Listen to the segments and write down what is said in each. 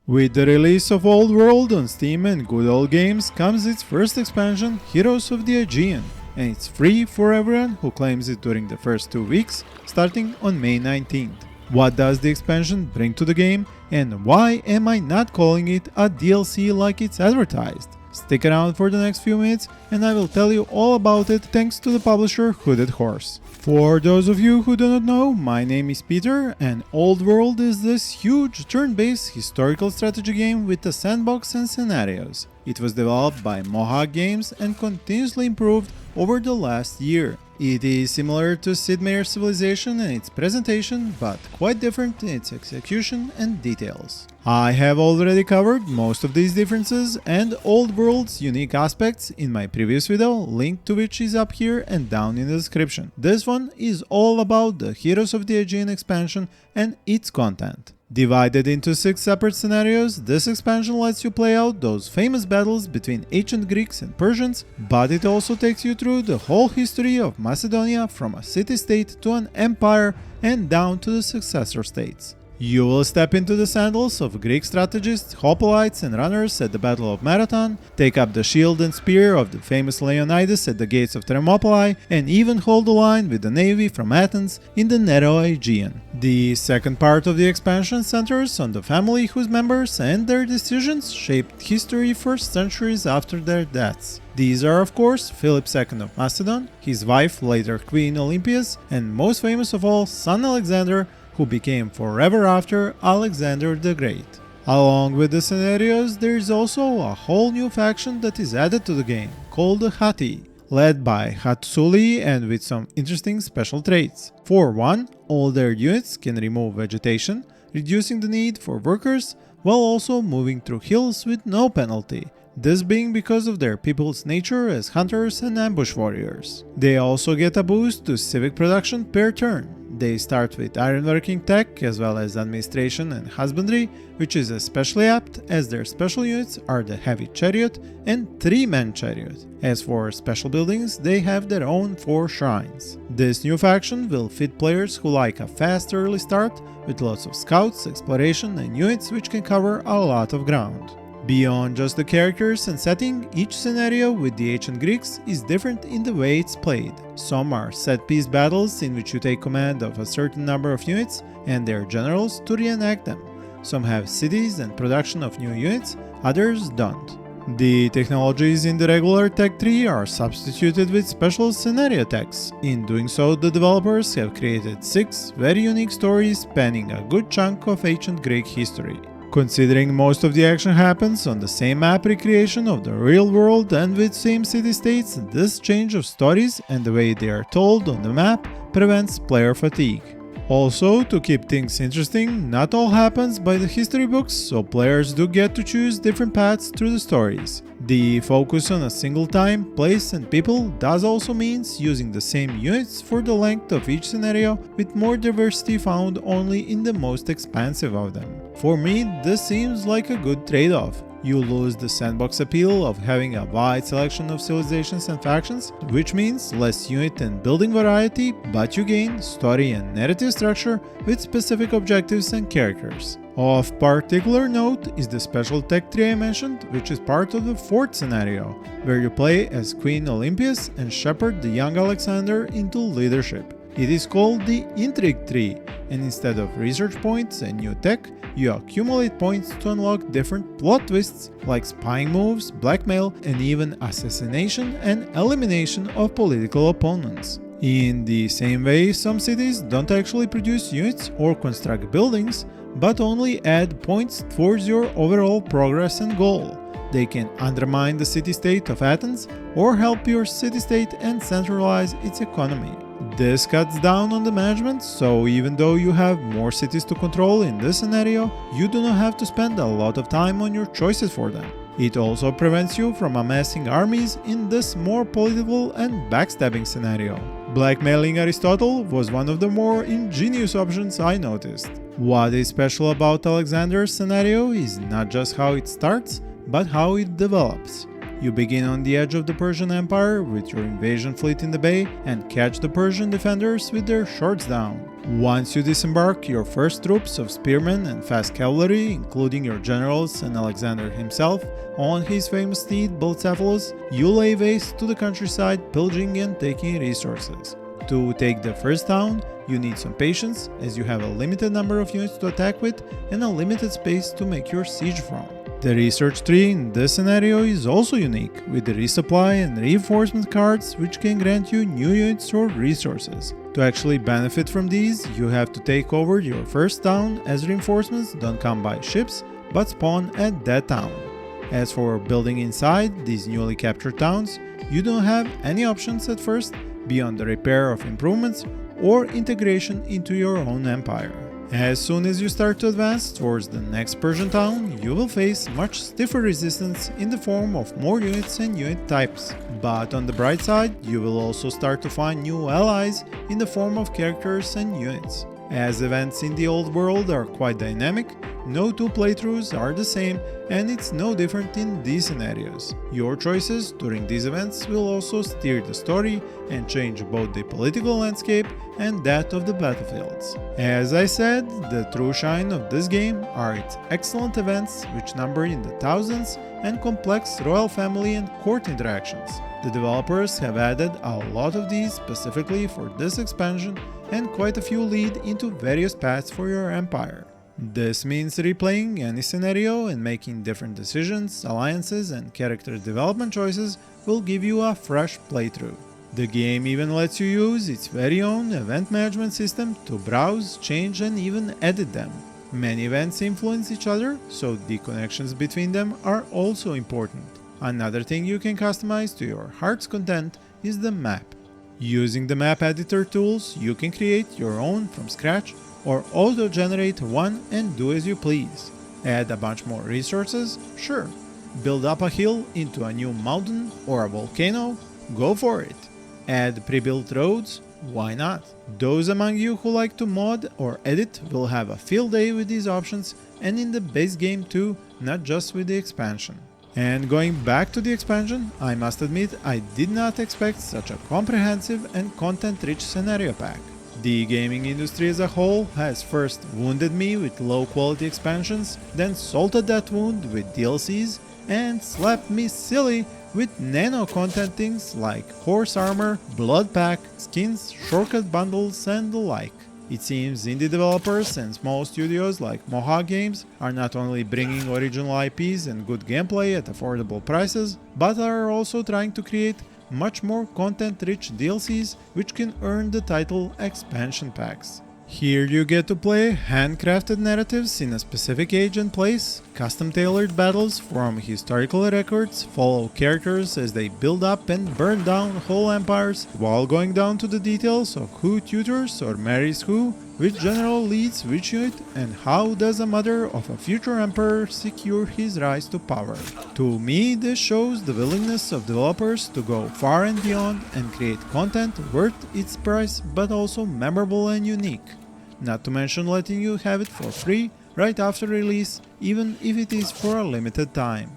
With the release of Old World on Steam and Good Old Games comes its first expansion, Heroes of the Aegean, and it's free for everyone who claims it during the first 2 weeks, starting on May 19th. What does the expansion bring to the game, and why am I not calling it a DLC like it's advertised? Stick around for the next few minutes and I will tell you all about it thanks to the publisher Hooded Horse. For those of you who do not know, my name is Peter and Old World is this huge turn-based historical strategy game with a sandbox and scenarios. It was developed by Mohawk Games and continuously improved over the last year. It is similar to Sid Meier's Civilization in its presentation, but quite different in its execution and details. I have already covered most of these differences and Old World's unique aspects in my previous video, link to which is up here and down in the description. This one is all about the Heroes of the Aegean expansion and its content. Divided into 6 separate scenarios, this expansion lets you play out those famous battles between ancient Greeks and Persians, but it also takes you through the whole history of Macedonia from a city-state to an empire and down to the successor states. You will step into the sandals of Greek strategists, hoplites and runners at the Battle of Marathon, take up the shield and spear of the famous Leonidas at the Gates of Thermopylae, and even hold the line with the navy from Athens in the narrow Aegean. The second part of the expansion centers on the family whose members and their decisions shaped history for centuries after their deaths. These are of course Philip II of Macedon, his wife later Queen Olympias, and most famous of all, son Alexander, who became forever after Alexander the Great. Along with the scenarios, there is also a whole new faction that is added to the game, called the Hatti, led by Hatsuli and with some interesting special traits. For one, all their units can remove vegetation, reducing the need for workers, while also moving through hills with no penalty. This being because of their people's nature as hunters and ambush warriors. They also get a boost to civic production per turn. They start with ironworking tech as well as administration and husbandry, which is especially apt as their special units are the heavy chariot and 3-man chariot. As for special buildings, they have their own 4 shrines. This new faction will fit players who like a fast early start with lots of scouts, exploration and units which can cover a lot of ground. Beyond just the characters and setting, each scenario with the ancient Greeks is different in the way it's played. Some are set-piece battles in which you take command of a certain number of units and their generals to reenact them. Some have cities and production of new units, others don't. The technologies in the regular tech tree are substituted with special scenario techs. In doing so, the developers have created 6 very unique stories spanning a good chunk of ancient Greek history. Considering most of the action happens on the same map recreation of the real world and with same city-states, this change of stories and the way they are told on the map prevents player fatigue. Also, to keep things interesting, not all happens by the history books, so players do get to choose different paths through the stories. The focus on a single time, place and people does also means using the same units for the length of each scenario, with more diversity found only in the most expansive of them. For me, this seems like a good trade-off. You lose the sandbox appeal of having a wide selection of civilizations and factions, which means less unit and building variety, but you gain story and narrative structure with specific objectives and characters. Of particular note is the special tech tree I mentioned, which is part of the 4th scenario, where you play as Queen Olympias and shepherd the young Alexander into leadership. It is called the Intrigue Tree, and instead of research points and new tech, you accumulate points to unlock different plot twists like spying moves, blackmail, and even assassination and elimination of political opponents. In the same way, some cities don't actually produce units or construct buildings, but only add points towards your overall progress and goal. They can undermine the city-state of Athens or help your city-state and centralize its economy. This cuts down on the management, so even though you have more cities to control in this scenario, you do not have to spend a lot of time on your choices for them. It also prevents you from amassing armies in this more political and backstabbing scenario. Blackmailing Aristotle was one of the more ingenious options I noticed. What is special about Alexander's scenario is not just how it starts, but how it develops. You begin on the edge of the Persian Empire with your invasion fleet in the bay and catch the Persian defenders with their swords down. Once you disembark your first troops of spearmen and fast cavalry, including your generals and Alexander himself, on his famous steed Bucephalus, you lay waste to the countryside, pillaging and taking resources. To take the first town, you need some patience, as you have a limited number of units to attack with and a limited space to make your siege from. The research tree in this scenario is also unique, with the resupply and reinforcement cards which can grant you new units or resources. To actually benefit from these, you have to take over your first town, as reinforcements don't come by ships but spawn at that town. As for building inside these newly captured towns, you don't have any options at first beyond the repair of improvements or integration into your own empire. As soon as you start to advance towards the next Persian town, you will face much stiffer resistance in the form of more units and unit types. But on the bright side, you will also start to find new allies in the form of characters and units. As events in the old world are quite dynamic, no two playthroughs are the same, and it's no different in these scenarios. Your choices during these events will also steer the story and change both the political landscape and that of the battlefields. As I said, the true shine of this game are its excellent events, which number in the thousands, and complex royal family and court interactions. The developers have added a lot of these specifically for this expansion, and quite a few lead into various paths for your empire. This means replaying any scenario and making different decisions, alliances, and character development choices will give you a fresh playthrough. The game even lets you use its very own event management system to browse, change, and even edit them. Many events influence each other, so the connections between them are also important. Another thing you can customize to your heart's content is the map. Using the map editor tools, you can create your own from scratch or auto-generate one and do as you please. Add a bunch more resources? Sure. Build up a hill into a new mountain or a volcano? Go for it. Add pre-built roads? Why not? Those among you who like to mod or edit will have a field day with these options, and in the base game too, not just with the expansion. And going back to the expansion, I must admit I did not expect such a comprehensive and content-rich scenario pack. The gaming industry as a whole has first wounded me with low-quality expansions, then salted that wound with DLCs, and slapped me silly with nano-content things like horse armor, blood pack, skins, shortcut bundles, and the like. It seems indie developers and small studios like Mohawk Games are not only bringing original IPs and good gameplay at affordable prices, but are also trying to create much more content-rich DLCs which can earn the title expansion packs. Here you get to play handcrafted narratives in a specific age and place, custom-tailored battles from historical records, follow characters as they build up and burn down whole empires, while going down to the details of who tutors or marries who, which general leads which unit, and how does a mother of a future emperor secure his rise to power. To me, this shows the willingness of developers to go far and beyond and create content worth its price but also memorable and unique. Not to mention letting you have it for free right after release, even if it is for a limited time.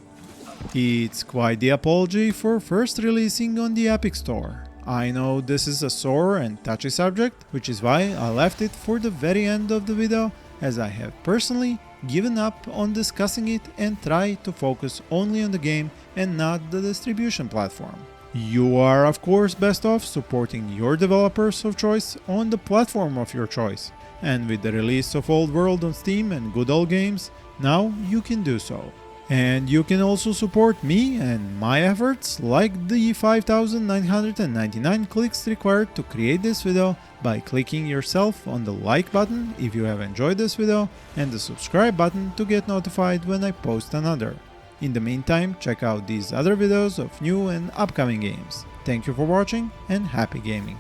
It's quite the apology for first releasing on the Epic Store. I know this is a sore and touchy subject, which is why I left it for the very end of the video, as I have personally given up on discussing it and try to focus only on the game and not the distribution platform. You are of course best off supporting your developers of choice on the platform of your choice, and with the release of Old World on Steam and Good Old Games, now you can do so. And you can also support me and my efforts, like the 5,999 clicks required to create this video, by clicking yourself on the like button if you have enjoyed this video and the subscribe button to get notified when I post another. In the meantime, check out these other videos of new and upcoming games. Thank you for watching and happy gaming!